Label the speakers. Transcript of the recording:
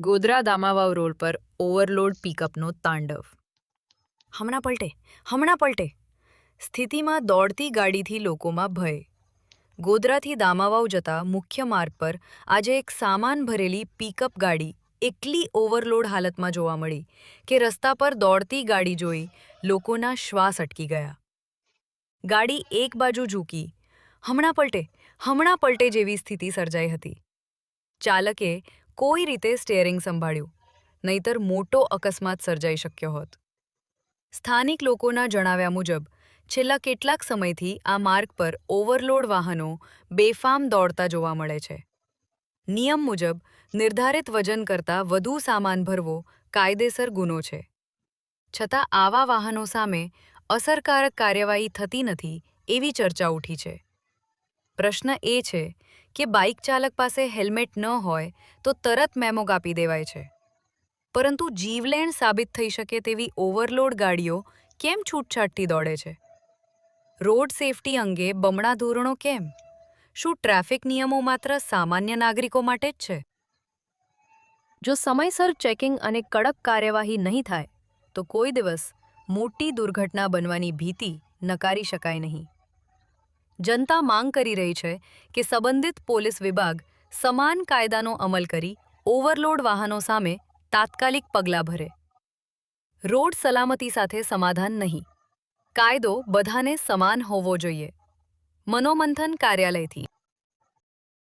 Speaker 1: Godhra Damavav road પર overload પિકઅપનો તાંડવ.
Speaker 2: હમણાં પલટે સ્થિતિમાં દોડતી ગાડીથી લોકોમાં ભય. ગોધરાથી દામાવાવ જતા મુખ્ય માર્ગ પર આજે એક સામાન ભરેલી પિકઅપ ગાડી એટલી ઓવરલોડ હાલતમાં જોવા મળી કે રસ્તા પર દોડતી ગાડી જોઈ લોકોના શ્વાસ અટકી ગયા. ગાડી એક બાજુ ઝૂકી હમણાં પલટે જેવી સ્થિતિ સર્જાઈ હતી. ચાલકે કોઈ રીતે સ્ટીયરિંગ સંભાળ્યું, નહીતર મોટો અકસ્માત સર્જાઈ શક્યો હોત. સ્થાનિક લોકોના જણાવ્યા મુજબ છેલ્લા કેટલાક સમયથી આ માર્ગ પર ઓવરલોડ વાહનો બેફામ દોડતા જોવા મળે છે. નિયમ મુજબ નિર્ધારિત વજન કરતાં વધુ સામાન ભરવો કાયદેસર ગુનો છે. છતાં આવા વાહનો સામે અસરકારક કાર્યવાહી થતી નથી એવી ચર્ચા ઉઠી છે. પ્રશ્ન એ છે કે બાઇક ચાલક પાસે હેલ્મેટ ન હોય તો તરત મેમો કાપી દેવાય છે, પરંતુ જીવલેણ સાબિત થઈ શકે તેવી ઓવરલોડ ગાડીઓ કેમ છૂટછાટથી દોડે છે? રોડ સેફટી અંગે બમણા ધોરણો કેમ? શું ટ્રાફિક નિયમો માત્ર સામાન્ય નાગરિકો માટે જ છે? જો સમયસર ચેકિંગ અને કડક કાર્યવાહી નહીં થાય તો કોઈ દિવસ મોટી દુર્ઘટના બનવાની ભીતિ નકારી શકાય નહીં. જનતા માંગ કરી રહી છે કે સંબંધિત પોલીસ વિભાગ સમાન કાયદાનો અમલ કરી ઓવરલોડ વાહનો સામે તાત્કાલિક પગલાં ભરે. રોડ સલામતી સાથે સમાધાન નહીં, કાયદો બધાને સમાન હોવો જોઈએ. મનોમંથન કાર્યાલયથી